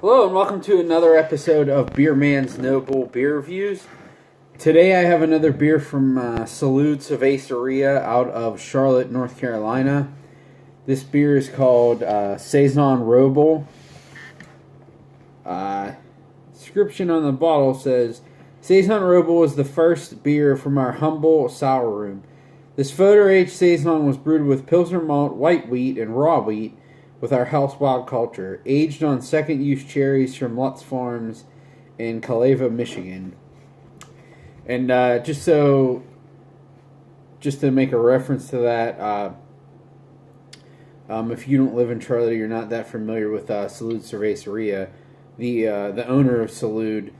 Hello and welcome to another episode of Beer Man's Noble Beer Reviews. Today I have another beer from Salud Cerveceria out of Charlotte, North Carolina. This beer is called Saison Robles. Description on the bottle says, Saison Robles is the first beer from our humble sour room. This photo-aged Saison was brewed with Pilsner malt, white wheat, and raw wheat, with our house wild culture, aged on second-use cherries from Lutz Farms in Caleva, Michigan. And just to make a reference to that, if you don't live in Charlotte, you're not that familiar with Salud Cerveceria. The owner of Salud,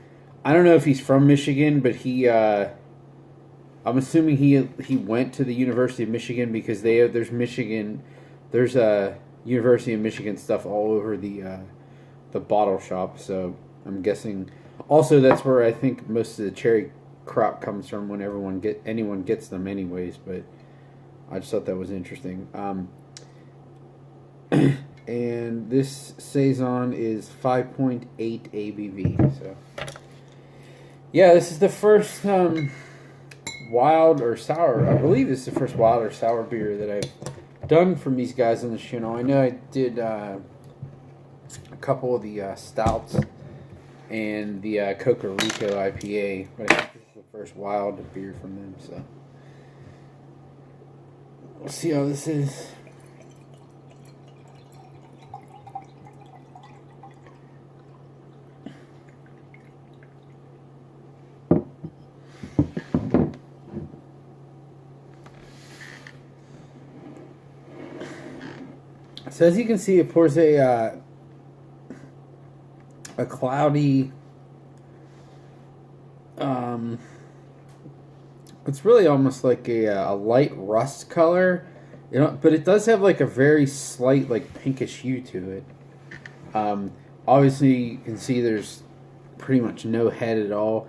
I don't know if he's from Michigan, but I'm assuming he went to the University of Michigan because there's University of Michigan stuff all over the bottle shop, so I'm guessing. Also, that's where I think most of the cherry crop comes from when anyone gets them, anyways. But I just thought that was interesting. And this saison is 5.8 ABV. So yeah, this is the first wild or sour. I believe this is the first wild or sour beer that I've done from these guys on the channel. I know I did a couple of the stouts and the Coca Rico IPA, but I think this is the first wild beer from them, so we'll see how this is. So as you can see, it pours a cloudy, it's really almost like a light rust color, but it does have like a very slight like pinkish hue to it. Obviously, you can see there's pretty much no head at all.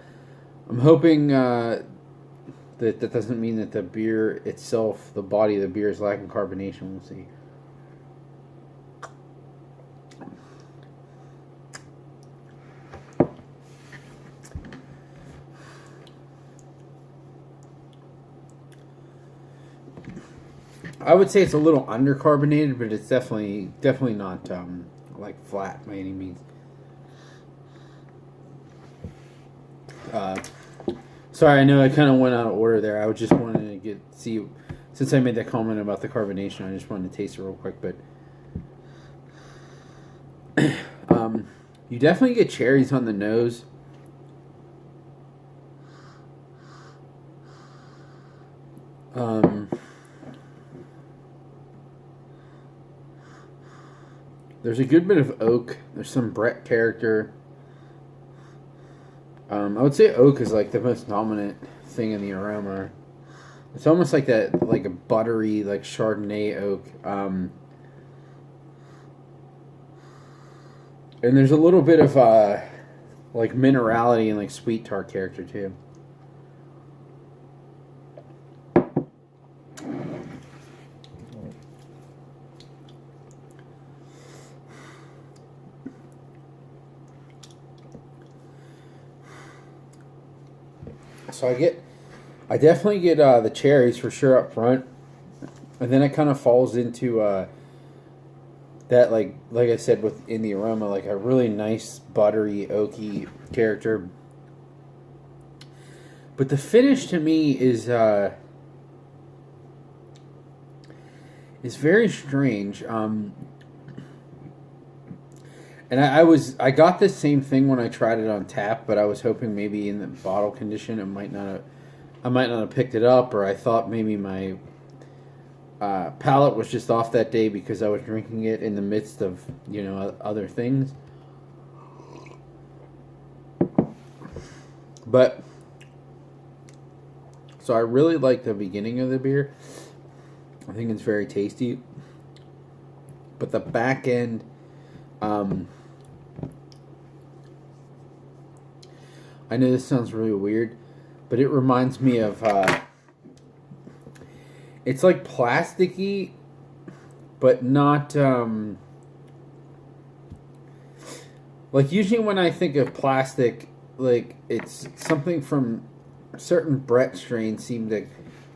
I'm hoping that doesn't mean that the beer itself, the body of the beer, is lacking carbonation. We'll see. I would say it's a little undercarbonated, but it's definitely not like flat by any means. Sorry, I know I kind of went out of order there. I was just wanting to see since I made that comment about the carbonation, I just wanted to taste it real quick. But you definitely get cherries on the nose. There's a good bit of oak. There's some Brett character. I would say oak is like the most dominant thing in the aroma. It's almost like that, like a buttery, like Chardonnay oak. And there's a little bit of like minerality and like sweet tart character too. So I definitely get the cherries for sure up front, and then it kind of falls into that like I said within the aroma, like a really nice buttery oaky character. But the finish to me is very strange. And I got this same thing when I tried it on tap, but I was hoping maybe in the bottle condition I might not have picked it up, or I thought maybe my palate was just off that day because I was drinking it in the midst of other things. But so I really like the beginning of the beer. I think it's very tasty, but the back end. I know this sounds really weird, but it reminds me of it's like plasticky, but not Like, usually when I think of plastic, like, it's something from certain Brett strains seem to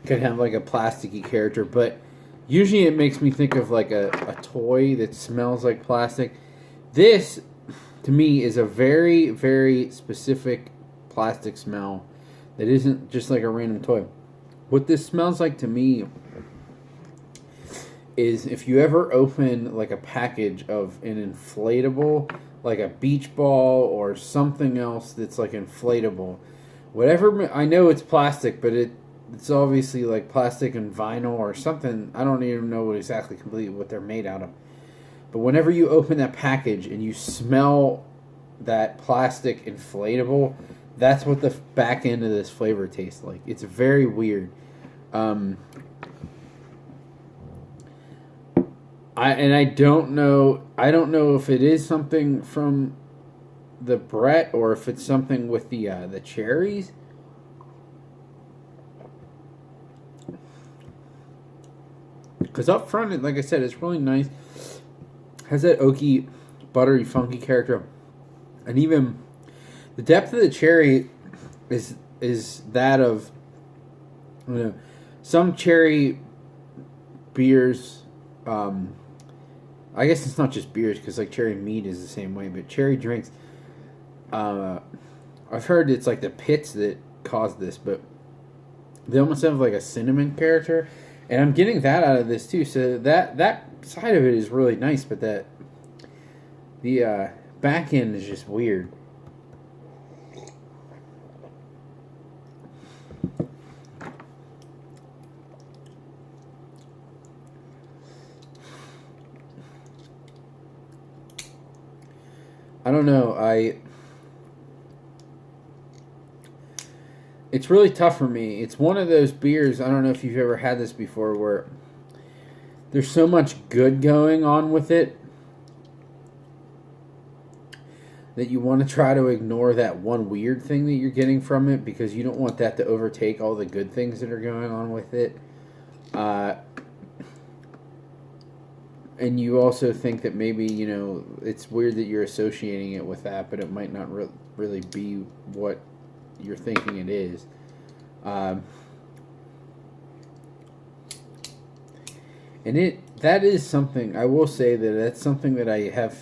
could have, like, a plasticky character, but usually it makes me think of, like, a toy that smells like plastic. This, to me, is a very, very specific plastic smell that isn't just like a random toy. What this smells like to me is if you ever open like a package of an inflatable, like a beach ball or something else that's like inflatable. Whatever, I know it's plastic, but it's obviously like plastic and vinyl or something. I don't even know exactly completely what they're made out of. But whenever you open that package and you smell that plastic inflatable, that's what the back end of this flavor tastes like. It's very weird. I don't know. I don't know if it is something from the Brett or if it's something with the cherries. Because up front, like I said, it's really nice. Has that oaky, buttery, funky character, and even the depth of the cherry is that of, you know, some cherry beers. I guess it's not just beers because like cherry mead is the same way, but cherry drinks. I've heard it's like the pits that cause this, but they almost have like a cinnamon character, and I'm getting that out of this too. So that side of it is really nice, but the back end is just weird. I don't know. It's really tough for me. It's one of those beers. I don't know if you've ever had this before, where there's so much good going on with it that you want to try to ignore that one weird thing that you're getting from it because you don't want that to overtake all the good things that are going on with it. And you also think that maybe, it's weird that you're associating it with that, but it might not really be what you're thinking it is. And that is something, I will say that's something that I have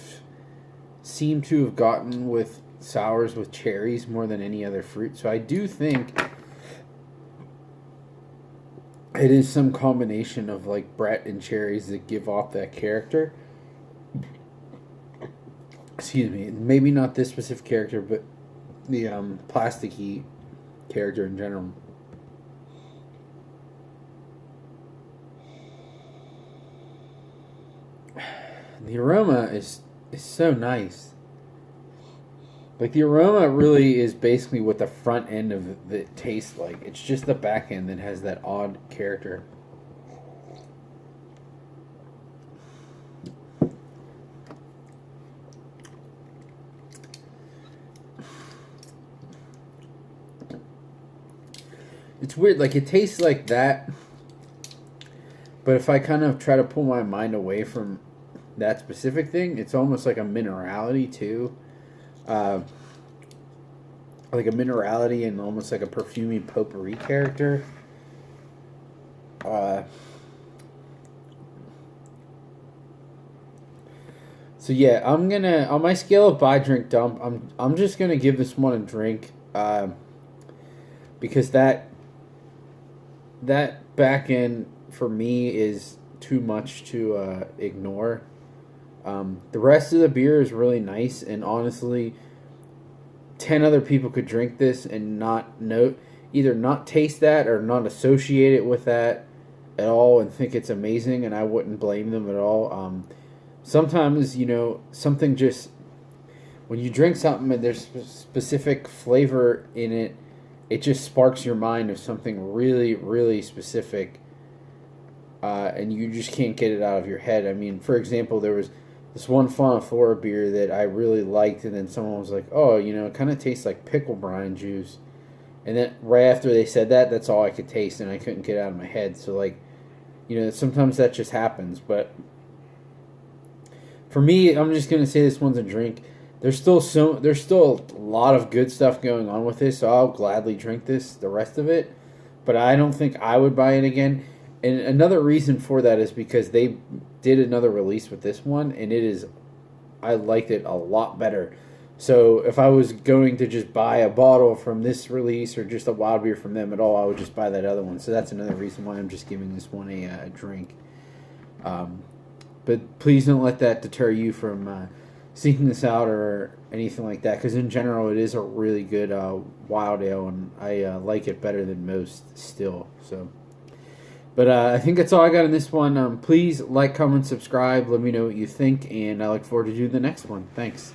seemed to have gotten with sours with cherries more than any other fruit. So I do think it is some combination of like Brett and cherries that give off that character. Excuse me, maybe not this specific character, but the plasticky character in general. The aroma is so nice. Like, the aroma really is basically what the front end of it tastes like. It's just the back end that has that odd character. It's weird. Like, it tastes like that. But if I kind of try to pull my mind away from that specific thing, it's almost like a minerality, too. Like a minerality and almost like a perfumey potpourri character. So yeah, I'm gonna, on my scale of buy, drink, dump, I'm just gonna give this one a drink, because that back end for me is too much to ignore. The rest of the beer is really nice, and honestly, 10 other people could drink this and either not taste that or not associate it with that at all and think it's amazing, and I wouldn't blame them at all. Sometimes, something just, when you drink something and there's specific flavor in it, it just sparks your mind of something really, really specific, and you just can't get it out of your head. I mean, for example, there was this one Fauna Flora beer that I really liked, and then someone was like, oh, it kind of tastes like pickle brine juice. And then right after they said that, that's all I could taste, and I couldn't get it out of my head. So, like, sometimes that just happens. But for me, I'm just going to say this one's a drink. there's still a lot of good stuff going on with this, so I'll gladly drink the rest of it. But I don't think I would buy it again. And another reason for that is because they did another release with this one, and I liked it a lot better. So if I was going to just buy a bottle from this release or just a wild beer from them at all, I would just buy that other one. So that's another reason why I'm just giving this one a drink. But please don't let that deter you from seeking this out or anything like that, because in general it is a really good wild ale, and I like it better than most still. So, but I think that's all I got in this one. Please like, comment, subscribe. Let me know what you think, and I look forward to doing the next one. Thanks.